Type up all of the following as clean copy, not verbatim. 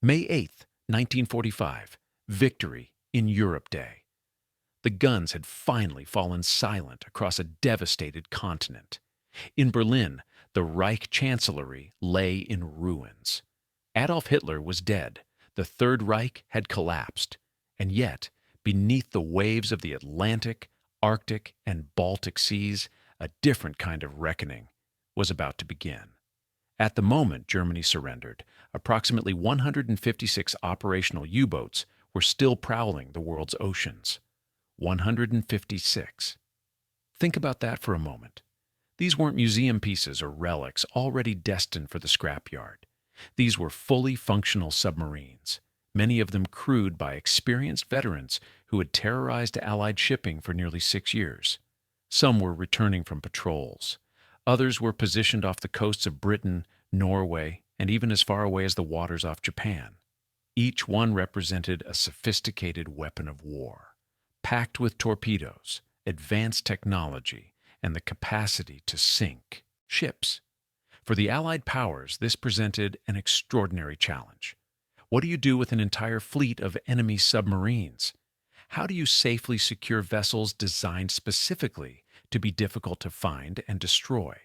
May 8th, 1945, Victory in Europe Day. The guns had finally fallen silent across a devastated continent. In Berlin, the Reich Chancellery lay in ruins. Adolf Hitler was dead, the Third Reich had collapsed, and yet, beneath the waves of the Atlantic, Arctic, and Baltic seas, a different kind of reckoning was about to begin. At the moment Germany surrendered, approximately 156 operational U-boats were still prowling the world's oceans. 156. Think about that for a moment. These weren't museum pieces or relics already destined for the scrapyard. These were fully functional submarines, many of them crewed by experienced veterans who had terrorized Allied shipping for nearly 6 years. Some were returning from patrols. Others were positioned off the coasts of Britain, Norway, and even as far away as the waters off Japan. Each one represented a sophisticated weapon of war, packed with torpedoes, advanced technology, and the capacity to sink ships. For the Allied powers, this presented an extraordinary challenge. What do you do with an entire fleet of enemy submarines? How do you safely secure vessels designed specifically to be difficult to find and destroy?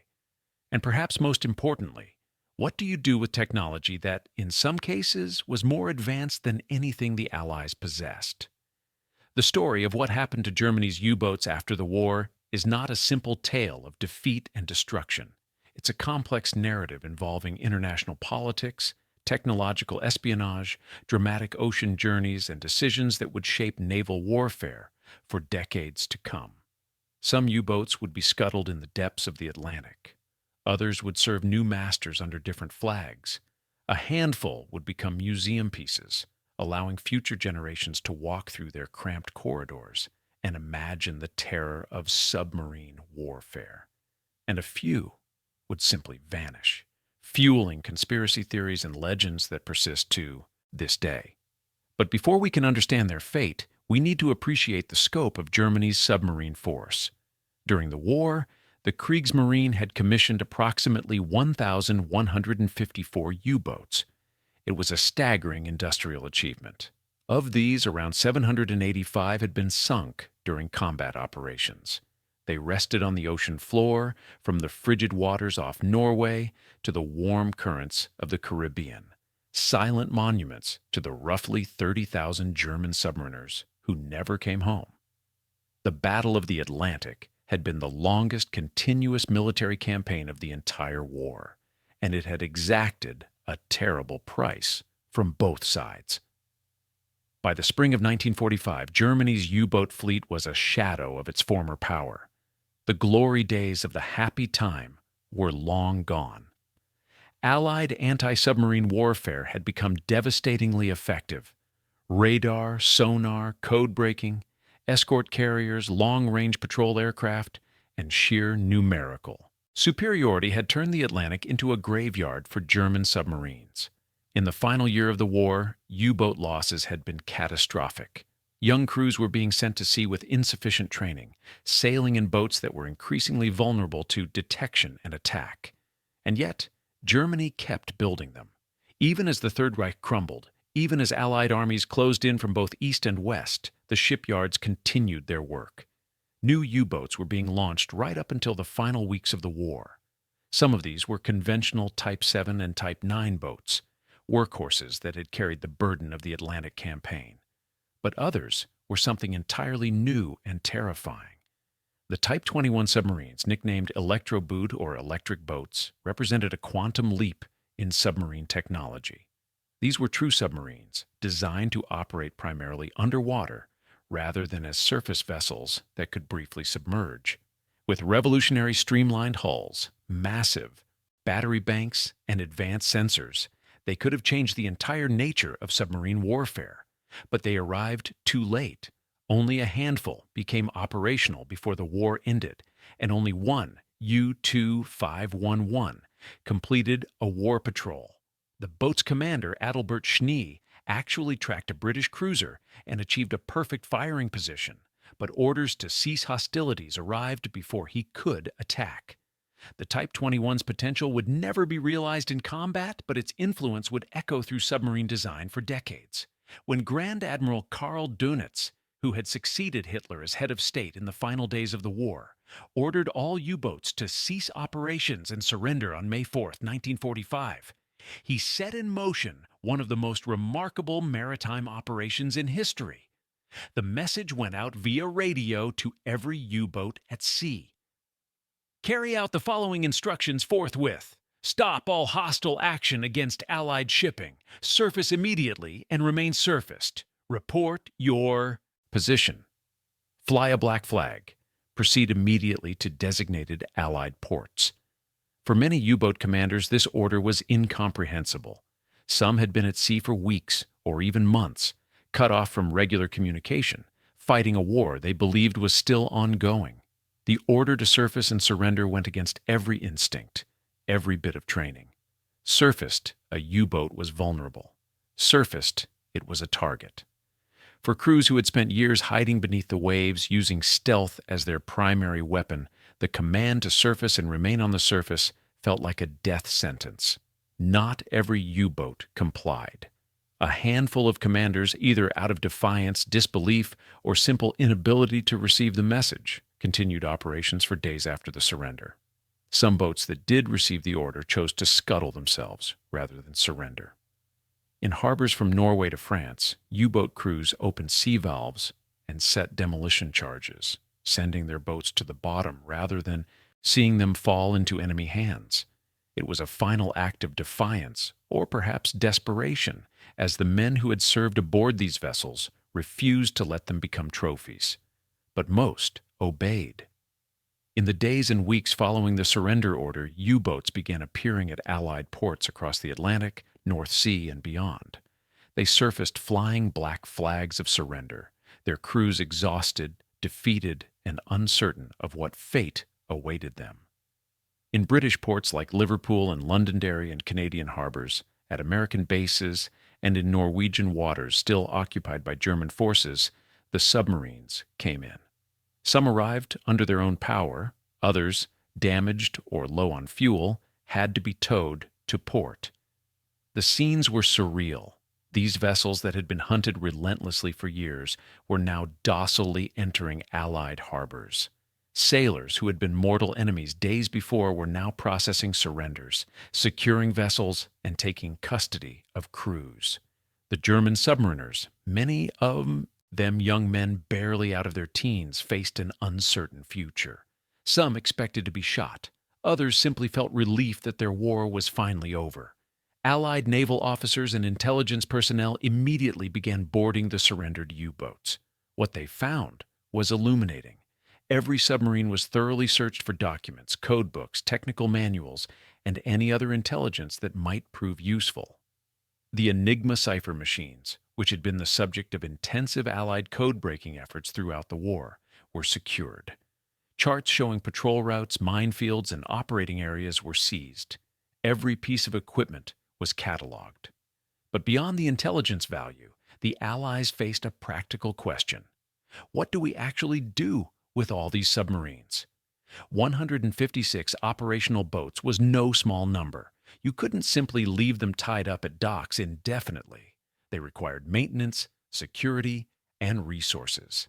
And perhaps most importantly, what do you do with technology that, in some cases, was more advanced than anything the Allies possessed? The story of what happened to Germany's U-boats after the war is not a simple tale of defeat and destruction. It's a complex narrative involving international politics, technological espionage, dramatic ocean journeys, and decisions that would shape naval warfare for decades to come. Some U-boats would be scuttled in the depths of the Atlantic. Others would serve new masters under different flags. A handful would become museum pieces, allowing future generations to walk through their cramped corridors and imagine the terror of submarine warfare. And a few would simply vanish, fueling conspiracy theories and legends that persist to this day. But before we can understand their fate, we need to appreciate the scope of Germany's submarine force. During the war, the Kriegsmarine had commissioned approximately 1,154 U-boats. It was a staggering industrial achievement. Of these, around 785 had been sunk during combat operations. They rested on the ocean floor, from the frigid waters off Norway to the warm currents of the Caribbean, silent monuments to the roughly 30,000 German submariners who never came home. The Battle of the Atlantic had been the longest continuous military campaign of the entire war, and it had exacted a terrible price from both sides. By the spring of 1945, Germany's U-boat fleet was a shadow of its former power. The glory days of the happy time were long gone. Allied anti-submarine warfare had become devastatingly effective. Radar, sonar, code-breaking, escort carriers, long-range patrol aircraft, and sheer numerical superiority had turned the Atlantic into a graveyard for German submarines. In the final year of the war, U-boat losses had been catastrophic. Young crews were being sent to sea with insufficient training, sailing in boats that were increasingly vulnerable to detection and attack. And yet, Germany kept building them. Even as the Third Reich crumbled, even as Allied armies closed in from both east and west, the shipyards continued their work. New U-boats were being launched right up until the final weeks of the war. Some of these were conventional Type 7 and Type 9 boats, workhorses that had carried the burden of the Atlantic campaign. But others were something entirely new and terrifying. The Type 21 submarines, nicknamed electroboot or electric boats, represented a quantum leap in submarine technology. These were true submarines, designed to operate primarily underwater rather than as surface vessels that could briefly submerge. With revolutionary streamlined hulls, massive battery banks, and advanced sensors, they could have changed the entire nature of submarine warfare. But they arrived too late. Only a handful became operational before the war ended, and only one, U-2511, completed a war patrol. The boat's commander, Adalbert Schnee, actually tracked a British cruiser and achieved a perfect firing position, but orders to cease hostilities arrived before he could attack. The Type 21's potential would never be realized in combat, but its influence would echo through submarine design for decades. When Grand Admiral Karl Dönitz, who had succeeded Hitler as head of state in the final days of the war, ordered all U-boats to cease operations and surrender on May 4, 1945, he set in motion one of the most remarkable maritime operations in history. The message went out via radio to every U-boat at sea. Carry out the following instructions forthwith. Stop all hostile action against Allied shipping. Surface immediately and remain surfaced. Report your position. Fly a black flag. Proceed immediately to designated Allied ports. For many U-boat commanders, this order was incomprehensible. Some had been at sea for weeks or even months, cut off from regular communication, fighting a war they believed was still ongoing. The order to surface and surrender went against every instinct, every bit of training. Surfaced, a U-boat was vulnerable. Surfaced, it was a target. For crews who had spent years hiding beneath the waves, using stealth as their primary weapon, the command to surface and remain on the surface felt like a death sentence. Not every U-boat complied. A handful of commanders, either out of defiance, disbelief, or simple inability to receive the message, continued operations for days after the surrender. Some boats that did receive the order chose to scuttle themselves rather than surrender. In harbors from Norway to France, U-boat crews opened sea valves and set demolition charges, sending their boats to the bottom rather than seeing them fall into enemy hands. It was a final act of defiance, or perhaps desperation, as the men who had served aboard these vessels refused to let them become trophies. But most obeyed. In the days and weeks following the surrender order, U-boats began appearing at Allied ports across the Atlantic, North Sea, and beyond. They surfaced flying black flags of surrender, their crews exhausted, defeated, and uncertain of what fate awaited them. In British ports like Liverpool and Londonderry and Canadian harbors, at American bases, and in Norwegian waters still occupied by German forces, the submarines came in. Some arrived under their own power, others, damaged or low on fuel, had to be towed to port. The scenes were surreal. These vessels that had been hunted relentlessly for years were now docilely entering Allied harbors. Sailors who had been mortal enemies days before were now processing surrenders, securing vessels, and taking custody of crews. The German submariners, many of them young men barely out of their teens, faced an uncertain future. Some expected to be shot. Others simply felt relief that their war was finally over. Allied naval officers and intelligence personnel immediately began boarding the surrendered U-boats. What they found was illuminating. Every submarine was thoroughly searched for documents, code books, technical manuals, and any other intelligence that might prove useful. The Enigma cipher machines, which had been the subject of intensive Allied code-breaking efforts throughout the war, were secured. Charts showing patrol routes, minefields, and operating areas were seized. Every piece of equipment was cataloged. But beyond the intelligence value, the Allies faced a practical question. What do we actually do with all these submarines? 156 operational boats was no small number. You couldn't simply leave them tied up at docks indefinitely. They required maintenance, security, and resources.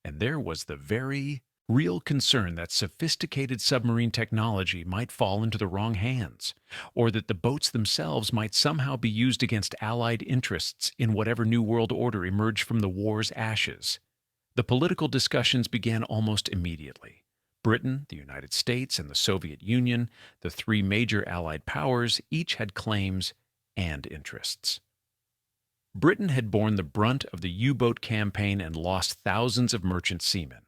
And there was the very real concern that sophisticated submarine technology might fall into the wrong hands, or that the boats themselves might somehow be used against Allied interests in whatever new world order emerged from the war's ashes. The political discussions began almost immediately. Britain, the United States, and the Soviet Union, the three major Allied powers, each had claims and interests. Britain had borne the brunt of the U-boat campaign and lost thousands of merchant seamen.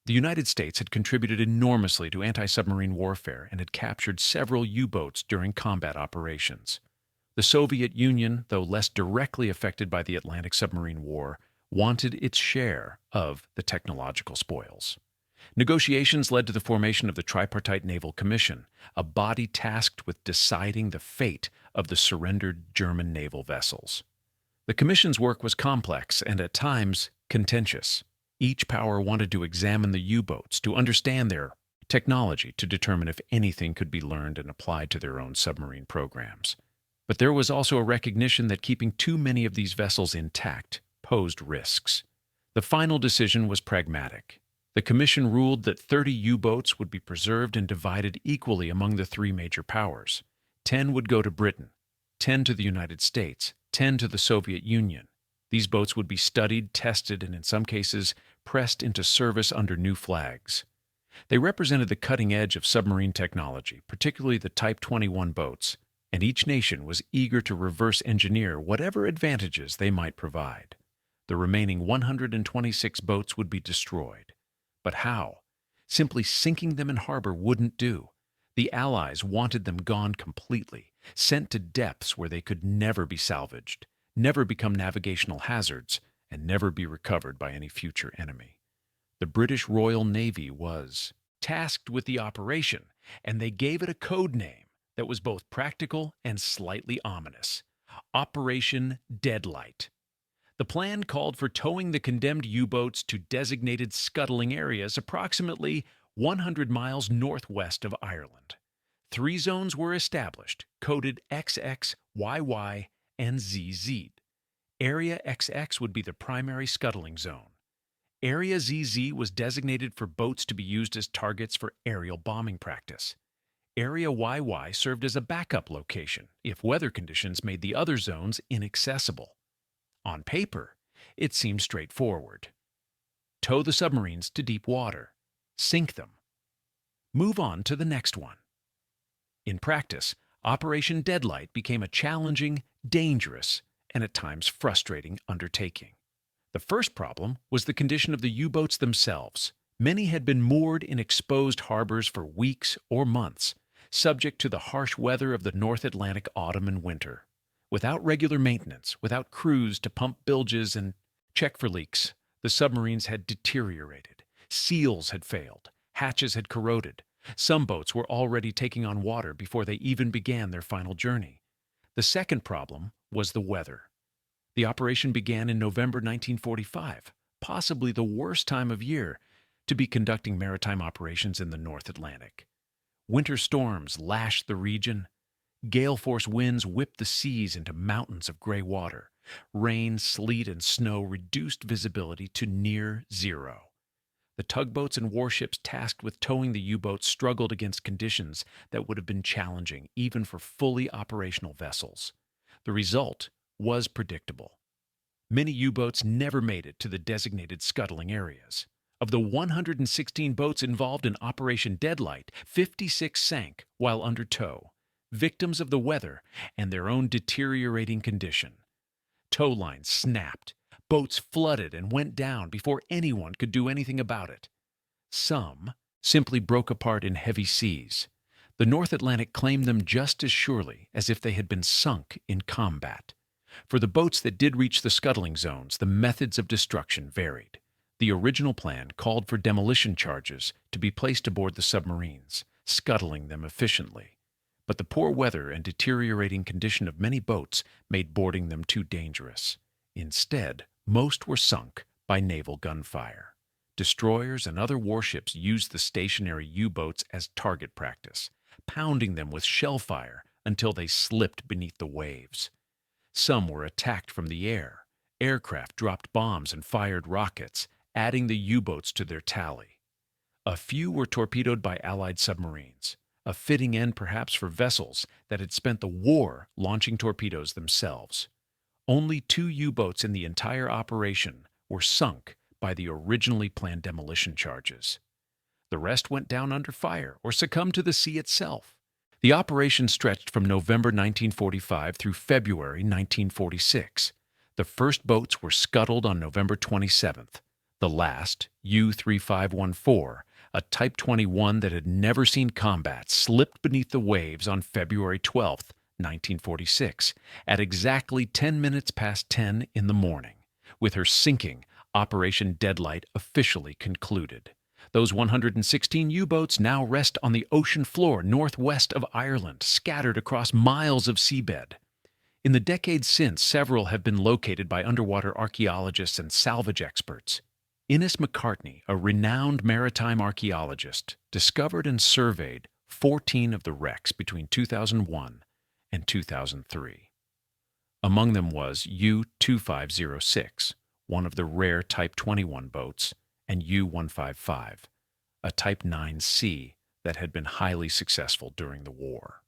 The United States had contributed enormously to anti-submarine warfare and had captured several U-boats during combat operations. The Soviet Union, though less directly affected by the Atlantic submarine war, wanted its share of the technological spoils. Negotiations led to the formation of the Tripartite Naval Commission, a body tasked with deciding the fate of the surrendered German naval vessels. The Commission's work was complex and at times contentious. Each power wanted to examine the U-boats to understand their technology to determine if anything could be learned and applied to their own submarine programs. But there was also a recognition that keeping too many of these vessels intact posed risks. The final decision was pragmatic. The Commission ruled that 30 U-boats would be preserved and divided equally among the three major powers. 10 would go to Britain, 10 to the United States, 10 to the Soviet Union. These boats would be studied, tested, and in some cases, pressed into service under new flags. They represented the cutting edge of submarine technology, particularly the Type 21 boats, and each nation was eager to reverse engineer whatever advantages they might provide. The remaining 126 boats would be destroyed. But how? Simply sinking them in harbor wouldn't do. The Allies wanted them gone completely, sent to depths where they could never be salvaged, never become navigational hazards, and never be recovered by any future enemy. The British Royal Navy was tasked with the operation, and they gave it a code name that was both practical and slightly ominous: Operation Deadlight. The plan called for towing the condemned U-boats to designated scuttling areas approximately 100 miles northwest of Ireland. 3 zones were established, coded XX, YY, and ZZ. Area XX would be the primary scuttling zone. Area ZZ was designated for boats to be used as targets for aerial bombing practice. Area YY served as a backup location if weather conditions made the other zones inaccessible. On paper, it seemed straightforward. Tow the submarines to deep water. Sink them. Move on to the next one. In practice, Operation Deadlight became a challenging, dangerous, and at times frustrating undertaking. The first problem was the condition of the U-boats themselves. Many had been moored in exposed harbors for weeks or months, subject to the harsh weather of the North Atlantic autumn and winter. Without regular maintenance, without crews to pump bilges and check for leaks, the submarines had deteriorated. Seals had failed. Hatches had corroded. Some boats were already taking on water before they even began their final journey. The second problem was the weather. The operation began in November 1945, possibly the worst time of year to be conducting maritime operations in the North Atlantic. Winter storms lashed the region. Gale-force winds whipped the seas into mountains of gray water. Rain, sleet, and snow reduced visibility to near zero. The tugboats and warships tasked with towing the U-boats struggled against conditions that would have been challenging even for fully operational vessels. The result was predictable. Many U-boats never made it to the designated scuttling areas. Of the 116 boats involved in Operation Deadlight, 56 sank while under tow, victims of the weather and their own deteriorating condition. Tow lines snapped, boats flooded and went down before anyone could do anything about it. Some simply broke apart in heavy seas. The North Atlantic claimed them just as surely as if they had been sunk in combat. For the boats that did reach the scuttling zones, the methods of destruction varied. The original plan called for demolition charges to be placed aboard the submarines, scuttling them efficiently. But the poor weather and deteriorating condition of many boats made boarding them too dangerous. Instead, most were sunk by naval gunfire. Destroyers and other warships used the stationary U-boats as target practice, pounding them with shell fire until they slipped beneath the waves. Some were attacked from the air. Aircraft dropped bombs and fired rockets, adding the U-boats to their tally. A few were torpedoed by Allied submarines, a fitting end perhaps for vessels that had spent the war launching torpedoes themselves. Only 2 U-boats in the entire operation were sunk by the originally planned demolition charges. The rest went down under fire or succumbed to the sea itself. The operation stretched from November 1945 through February 1946. The first boats were scuttled on November 27th. The last, U-3514, a Type 21 that had never seen combat, slipped beneath the waves on February 12th, 1946, at exactly 10 minutes past 10 in the morning. With her sinking, Operation Deadlight officially concluded. Those 116 U-boats now rest on the ocean floor northwest of Ireland, scattered across miles of seabed. In the decades since, several have been located by underwater archaeologists and salvage experts. Innes McCartney, a renowned maritime archaeologist, discovered and surveyed 14 of the wrecks between 2001 and 2003. Among them was U-2506, one of the rare Type 21 boats, and U-155, a Type 9C that had been highly successful during the war.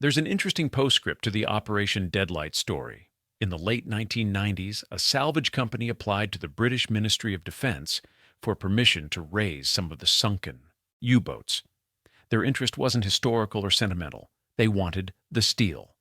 There's an interesting postscript to the Operation Deadlight story. In the late 1990s, a salvage company applied to the British Ministry of Defense for permission to raise some of the sunken U-boats. Their interest wasn't historical or sentimental. They wanted the steel.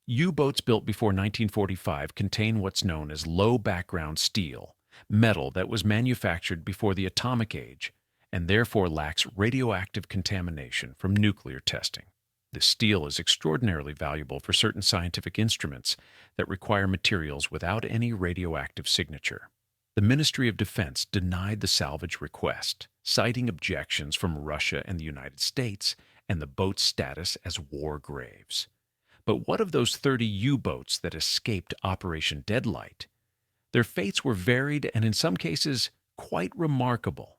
U-boats built before 1945 contain what's known as low background steel, metal that was manufactured before the atomic age and therefore lacks radioactive contamination from nuclear testing. This steel is extraordinarily valuable for certain scientific instruments that require materials without any radioactive signature. The Ministry of Defense denied the salvage request, citing objections from Russia and the United States and the boat's status as war graves. But what of those 30 U-boats that escaped Operation Deadlight? Their fates were varied and in some cases quite remarkable.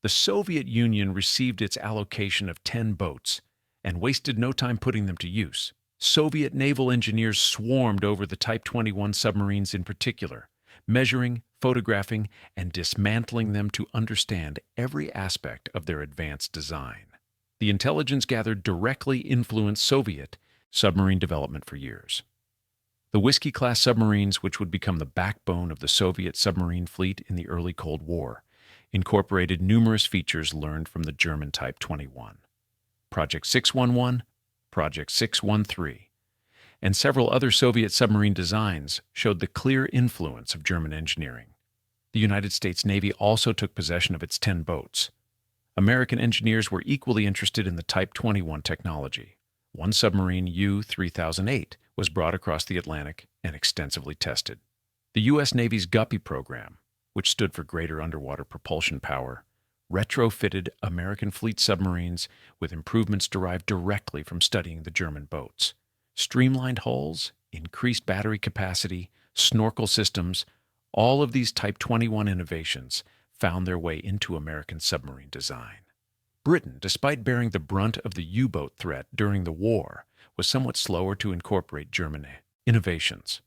The Soviet Union received its allocation of 10 boats and wasted no time putting them to use. Soviet naval engineers swarmed over the Type 21 submarines in particular, measuring, photographing, and dismantling them to understand every aspect of their advanced design. The intelligence gathered directly influenced Soviet submarine development for years. The Whiskey-class submarines, which would become the backbone of the Soviet submarine fleet in the early Cold War, incorporated numerous features learned from the German Type 21. Project 611, Project 613, and several other Soviet submarine designs showed the clear influence of German engineering. The United States Navy also took possession of its 10 boats. American engineers were equally interested in the Type 21 technology. One submarine, U-3008, was brought across the Atlantic and extensively tested. The U.S. Navy's Guppy program, which stood for Greater Underwater Propulsion Power, retrofitted American fleet submarines with improvements derived directly from studying the German boats. Streamlined hulls, increased battery capacity, snorkel systems, all of these Type 21 innovations found their way into American submarine design. Britain, despite bearing the brunt of the U-boat threat during the war, was somewhat slower to incorporate German innovations.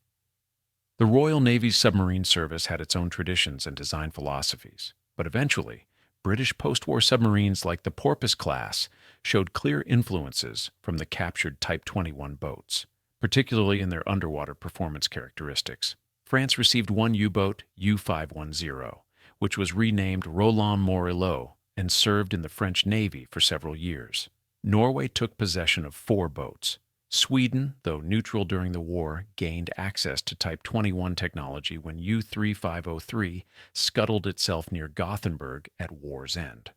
The Royal Navy's submarine service had its own traditions and design philosophies, but eventually, British post-war submarines like the Porpoise class showed clear influences from the captured Type 21 boats, particularly in their underwater performance characteristics. France received one U-boat, U-510, which was renamed Roland Morillot and served in the French Navy for several years. Norway took possession of 4 boats. Sweden, though neutral during the war, gained access to Type 21 technology when U-3503 scuttled itself near Gothenburg at war's end.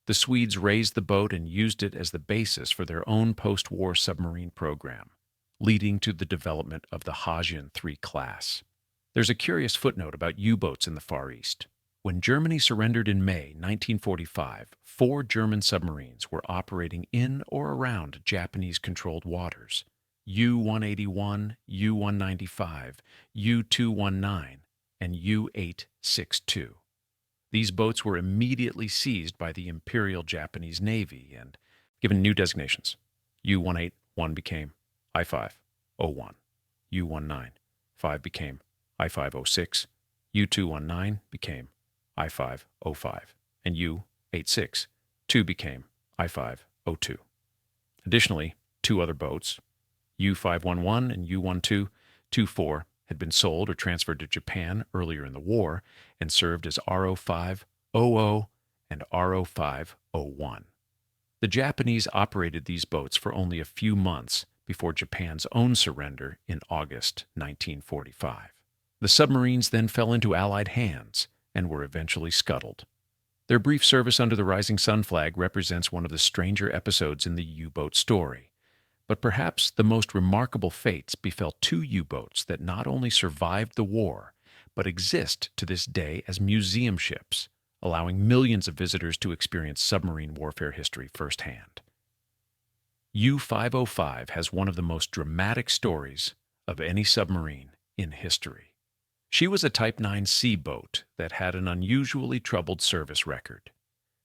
The Swedes raised the boat and used it as the basis for their own post-war submarine program, leading to the development of the Hajian III class. There's a curious footnote about U-boats in the Far East. When Germany surrendered in May 1945, 4 German submarines were operating in or around Japanese-controlled waters: U-181, U-195, U-219, and U-862. These boats were immediately seized by the Imperial Japanese Navy and given new designations. U-181 became I-501, U-195 became I-506, U-219 became I-505, and U-862 became I-502. Additionally, 2 other boats, U-511 and U-1224, had been sold or transferred to Japan earlier in the war and served as RO-500 and RO-501. The Japanese operated these boats for only a few months before Japan's own surrender in August 1945. The submarines then fell into Allied hands and were eventually scuttled. Their brief service under the Rising Sun flag represents one of the stranger episodes in the U-boat story. But perhaps the most remarkable fates befell 2 U-boats that not only survived the war, but exist to this day as museum ships, allowing millions of visitors to experience submarine warfare history firsthand. U-505 has one of the most dramatic stories of any submarine in history. She was a Type 9C boat that had an unusually troubled service record.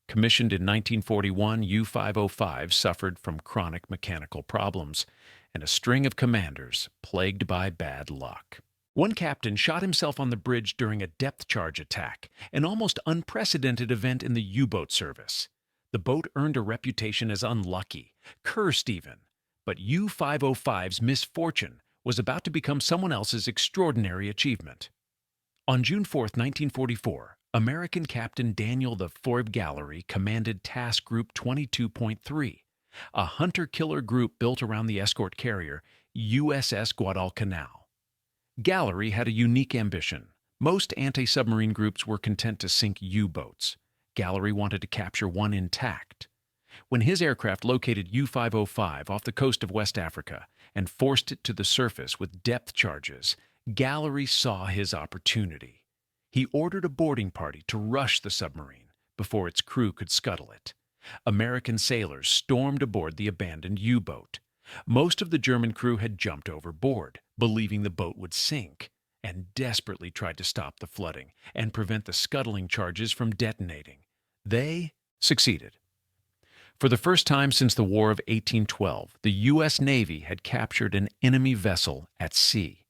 Commissioned in 1941, U-505 suffered from chronic mechanical problems and a string of commanders plagued by bad luck. One captain shot himself on the bridge during a depth charge attack, an almost unprecedented event in the U-boat service. The boat earned a reputation as unlucky, cursed even, but U-505's misfortune was about to become someone else's extraordinary achievement. On June 4, 1944, American Captain Daniel the Forbes Gallery commanded Task Group 22.3, a hunter-killer group built around the escort carrier USS Guadalcanal. Gallery had a unique ambition. Most anti-submarine groups were content to sink U-boats. Gallery wanted to capture one intact. When his aircraft located U-505 off the coast of West Africa and forced it to the surface with depth charges, Gallery saw his opportunity. He ordered a boarding party to rush the submarine before its crew could scuttle it. American sailors stormed aboard the abandoned U-boat. Most of the German crew had jumped overboard, believing the boat would sink, and desperately tried to stop the flooding and prevent the scuttling charges from detonating. They succeeded. For the first time since the War of 1812, the U.S. Navy had captured an enemy vessel at sea.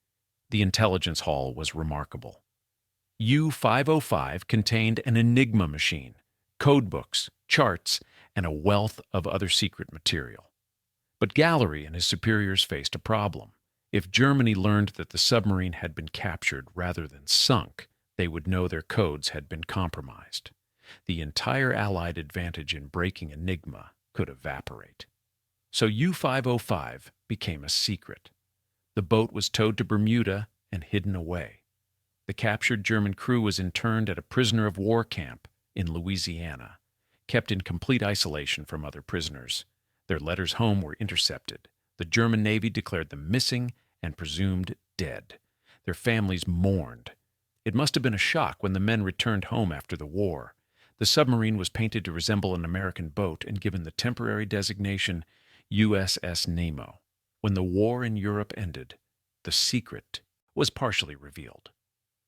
The intelligence haul was remarkable. U-505 contained an Enigma machine, codebooks, charts, and a wealth of other secret material. But Gallery and his superiors faced a problem. If Germany learned that the submarine had been captured rather than sunk, they would know their codes had been compromised. The entire Allied advantage in breaking Enigma could evaporate. So U-505 became a secret. The boat was towed to Bermuda and hidden away. The captured German crew was interned at a prisoner of war camp in Louisiana, kept in complete isolation from other prisoners. Their letters home were intercepted. The German Navy declared them missing and presumed dead. Their families mourned. It must have been a shock when the men returned home after the war. The submarine was painted to resemble an American boat and given the temporary designation USS Nemo. When the war in Europe ended, the secret was partially revealed.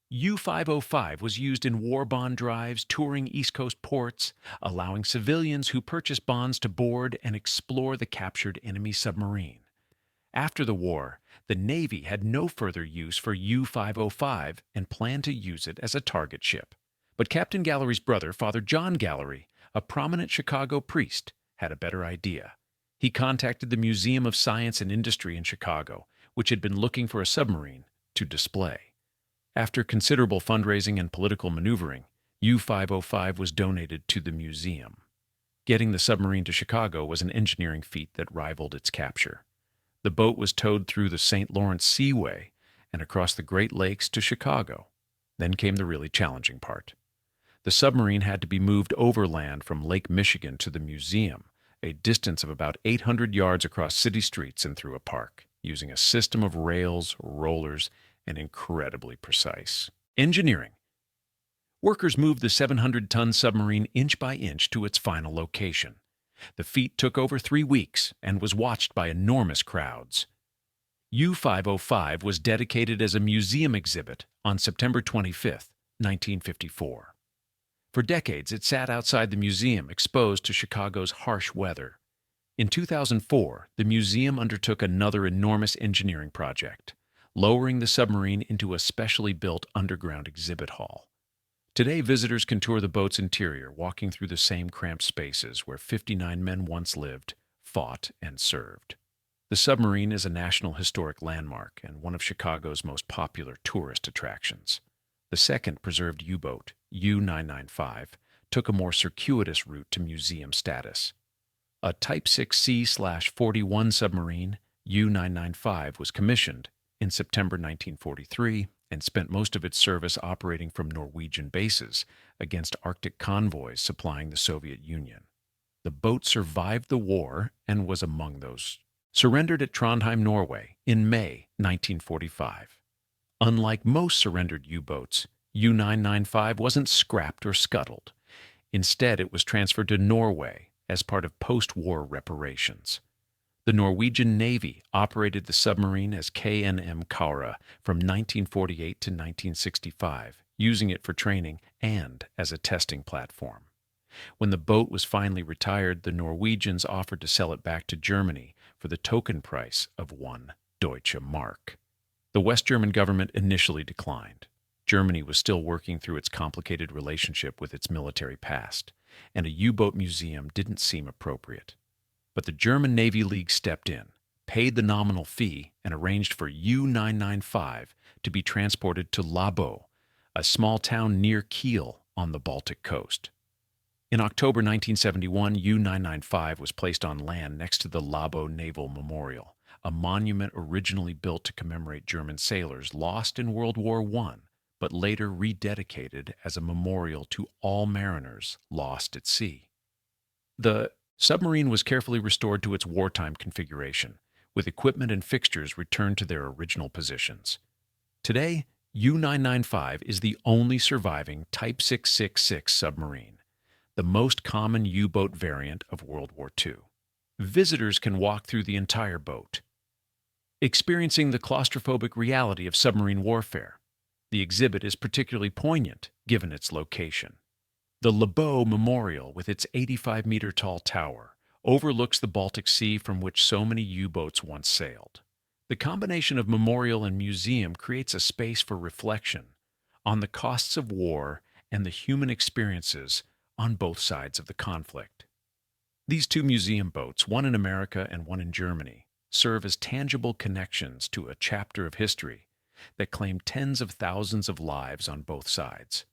U-505 was used in war bond drives touring East Coast ports, allowing civilians who purchased bonds to board and explore the captured enemy submarine. After the war, the Navy had no further use for U-505 and planned to use it as a target ship. But Captain Gallery's brother, Father John Gallery, a prominent Chicago priest, had a better idea. He contacted the Museum of Science and Industry in Chicago, which had been looking for a submarine to display. After considerable fundraising and political maneuvering, U-505 was donated to the museum. Getting the submarine to Chicago was an engineering feat that rivaled its capture. The boat was towed through the St. Lawrence Seaway and across the Great Lakes to Chicago. Then came the really challenging part. The submarine had to be moved overland from Lake Michigan to the museum, a distance of about 800 yards across city streets and through a park, using a system of rails, rollers, and incredibly precise engineering. Workers moved the 700-ton submarine inch by inch to its final location. The feat took over 3 weeks and was watched by enormous crowds. U-505 was dedicated as a museum exhibit on September 25, 1954. For decades, it sat outside the museum, exposed to Chicago's harsh weather. In 2004, the museum undertook another enormous engineering project, lowering the submarine into a specially built underground exhibit hall. Today, visitors can tour the boat's interior, walking through the same cramped spaces where 59 men once lived, fought, and served. The submarine is a National Historic Landmark and one of Chicago's most popular tourist attractions. The second preserved U-boat, U-995, took a more circuitous route to museum status. A Type XXI/41 submarine, U-995, was commissioned in September 1943 and spent most of its service operating from Norwegian bases against Arctic convoys supplying the Soviet Union. The boat survived the war and was among those surrendered at Trondheim, Norway, in May 1945. Unlike most surrendered U-boats, U-995 wasn't scrapped or scuttled. Instead, it was transferred to Norway as part of post-war reparations. The Norwegian Navy operated the submarine as KNM Kaura from 1948 to 1965, using it for training and as a testing platform. When the boat was finally retired, the Norwegians offered to sell it back to Germany for the token price of 1 Deutsche Mark. The West German government initially declined. Germany was still working through its complicated relationship with its military past, and a U-boat museum didn't seem appropriate. But the German Navy League stepped in, paid the nominal fee, and arranged for U-995 to be transported to Labo, a small town near Kiel on the Baltic coast. In October 1971, U-995 was placed on land next to the Labo Naval Memorial, a monument originally built to commemorate German sailors lost in World War I, but later rededicated as a memorial to all mariners lost at sea. The submarine was carefully restored to its wartime configuration, with equipment and fixtures returned to their original positions. Today, U-995 is the only surviving Type 666 submarine, the most common U-boat variant of World War II. Visitors can walk through the entire boat, experiencing the claustrophobic reality of submarine warfare. The exhibit is particularly poignant given its location. The Labo Memorial, with its 85-meter-tall tower, overlooks the Baltic Sea from which so many U-boats once sailed. The combination of memorial and museum creates a space for reflection on the costs of war and the human experiences on both sides of the conflict. These two museum boats, one in America and one in Germany, serve as tangible connections to a chapter of history that claimed tens of thousands of lives on both sides.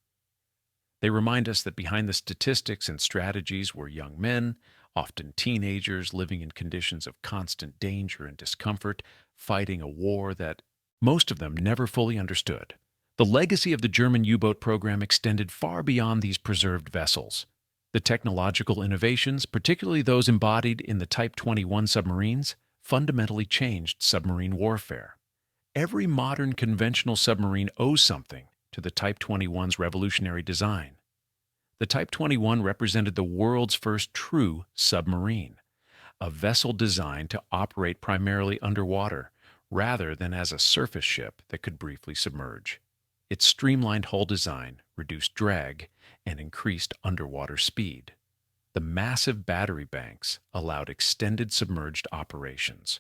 They remind us that behind the statistics and strategies were young men, often teenagers living in conditions of constant danger and discomfort, fighting a war that most of them never fully understood. The legacy of the German U-boat program extended far beyond these preserved vessels. The technological innovations, particularly those embodied in the Type 21 submarines, fundamentally changed submarine warfare. Every modern conventional submarine owes something to the Type 21's revolutionary design. The Type 21 represented the world's first true submarine, a vessel designed to operate primarily underwater rather than as a surface ship that could briefly submerge. Its streamlined hull design reduced drag and increased underwater speed. The massive battery banks allowed extended submerged operations.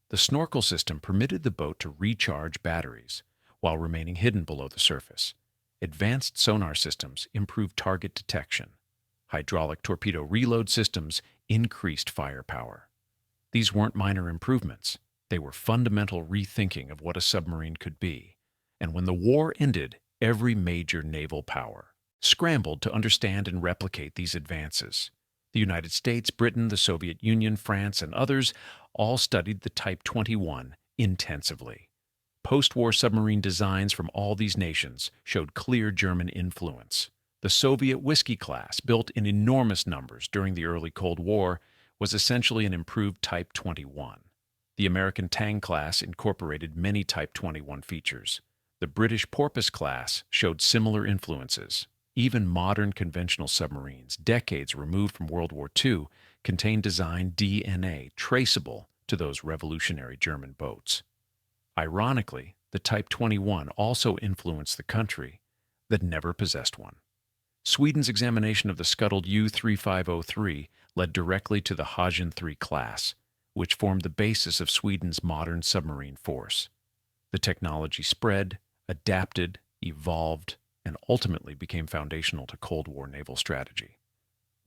The snorkel system permitted the boat to recharge batteries while remaining hidden below the surface. Advanced sonar systems improved target detection. Hydraulic torpedo reload systems increased firepower. These weren't minor improvements. They were fundamental rethinking of what a submarine could be. And when the war ended, every major naval power scrambled to understand and replicate these advances. The United States, Britain, the Soviet Union, France, and others all studied the Type 21 intensively. Post-war submarine designs from all these nations showed clear German influence. The Soviet Whiskey class, built in enormous numbers during the early Cold War, was essentially an improved Type 21. The American Tang class incorporated many Type 21 features. The British Porpoise class showed similar influences. Even modern conventional submarines, decades removed from World War II, contain design DNA traceable to those revolutionary German boats. Ironically, the Type 21 also influenced the country that never possessed one. Sweden's examination of the scuttled U-3503 led directly to the Hagen III class, which formed the basis of Sweden's modern submarine force. The technology spread, adapted, evolved, and ultimately became foundational to Cold War naval strategy.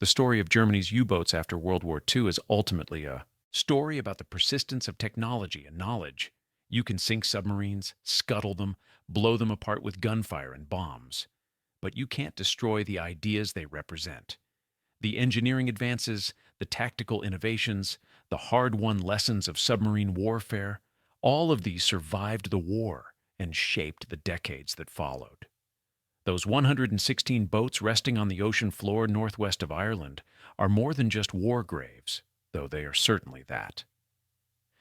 The story of Germany's U-boats after World War II is ultimately a story about the persistence of technology and knowledge. You can sink submarines, scuttle them, blow them apart with gunfire and bombs, but you can't destroy the ideas they represent. The engineering advances, the tactical innovations, the hard-won lessons of submarine warfare, all of these survived the war and shaped the decades that followed. Those 116 boats resting on the ocean floor northwest of Ireland are more than just war graves, though they are certainly that.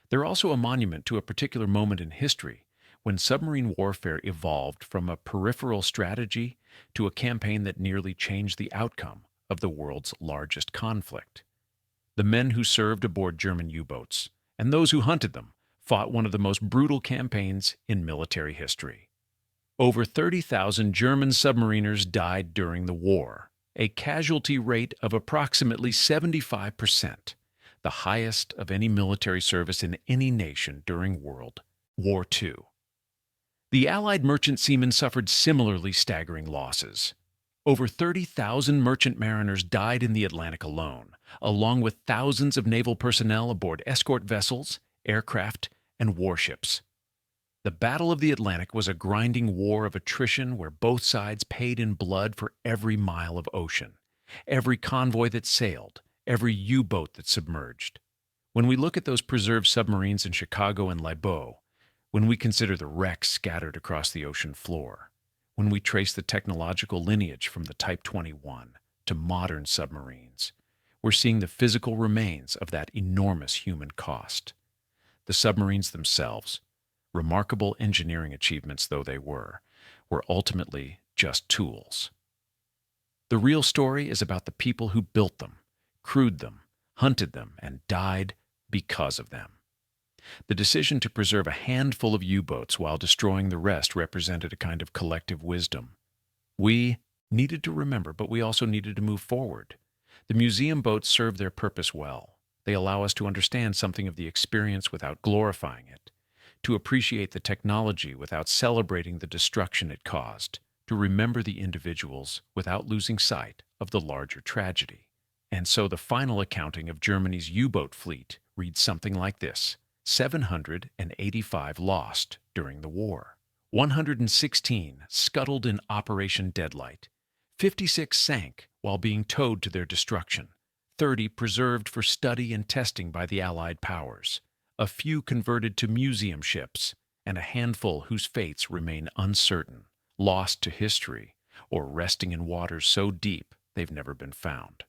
They're also a monument to a particular moment in history when submarine warfare evolved from a peripheral strategy to a campaign that nearly changed the outcome of the world's largest conflict. The men who served aboard German U-boats and those who hunted them fought one of the most brutal campaigns in military history. Over 30,000 German submariners died during the war, a casualty rate of approximately 75%, the highest of any military service in any nation during World War II. The Allied merchant seamen suffered similarly staggering losses. Over 30,000 merchant mariners died in the Atlantic alone, along with thousands of naval personnel aboard escort vessels, aircraft, and warships. The Battle of the Atlantic was a grinding war of attrition where both sides paid in blood for every mile of ocean, every convoy that sailed, every U-boat that submerged. When we look at those preserved submarines in Chicago and Libau, when we consider the wrecks scattered across the ocean floor, when we trace the technological lineage from the Type 21 to modern submarines, we're seeing the physical remains of that enormous human cost. The submarines themselves, remarkable engineering achievements though they were ultimately just tools. The real story is about the people who built them, crewed them, hunted them, and died because of them. The decision to preserve a handful of U-boats while destroying the rest represented a kind of collective wisdom. We needed to remember, but we also needed to move forward. The museum boats serve their purpose well. They allow us to understand something of the experience without glorifying it, to appreciate the technology without celebrating the destruction it caused, to remember the individuals without losing sight of the larger tragedy. And so the final accounting of Germany's U-boat fleet reads something like this: 785 lost during the war, 116 scuttled in Operation Deadlight, 56 sank while being towed to their destruction, 30 preserved for study and testing by the Allied powers, a few converted to museum ships, and a handful whose fates remain uncertain, lost to history, or resting in waters so deep they've never been found.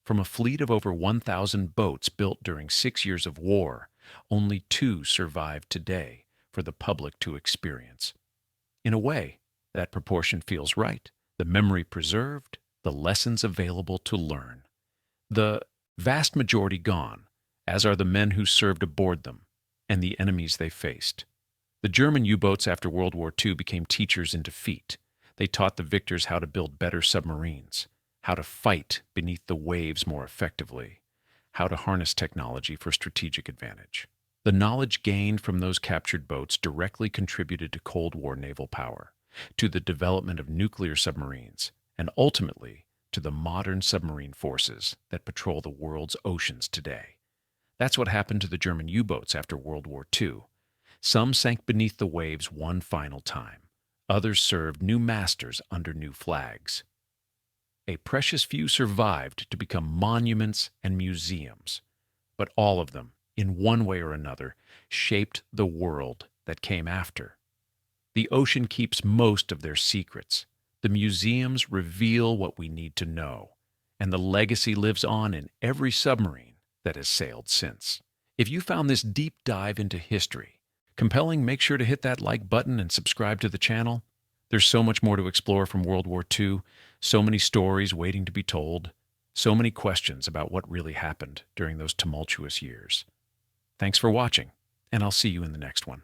From a fleet of over 1,000 boats built during 6 years of war, only 2 survive today for the public to experience. In a way, that proportion feels right. The memory preserved, the lessons available to learn. The vast majority gone, as are the men who served aboard them and the enemies they faced. The German U-boats after World War II became teachers in defeat. They taught the victors how to build better submarines, how to fight beneath the waves more effectively, how to harness technology for strategic advantage. The knowledge gained from those captured boats directly contributed to Cold War naval power, to the development of nuclear submarines, and ultimately to the modern submarine forces that patrol the world's oceans today. That's what happened to the German U-boats after World War II. Some sank beneath the waves one final time. Others served new masters under new flags. A precious few survived to become monuments and museums, but all of them, in one way or another, shaped the world that came after. The ocean keeps most of their secrets. The museums reveal what we need to know, and the legacy lives on in every submarine that has sailed since. If you found this deep dive into history compelling, make sure to hit that like button and subscribe to the channel. There's so much more to explore from World War II, so many stories waiting to be told, so many questions about what really happened during those tumultuous years. Thanks for watching, and I'll see you in the next one.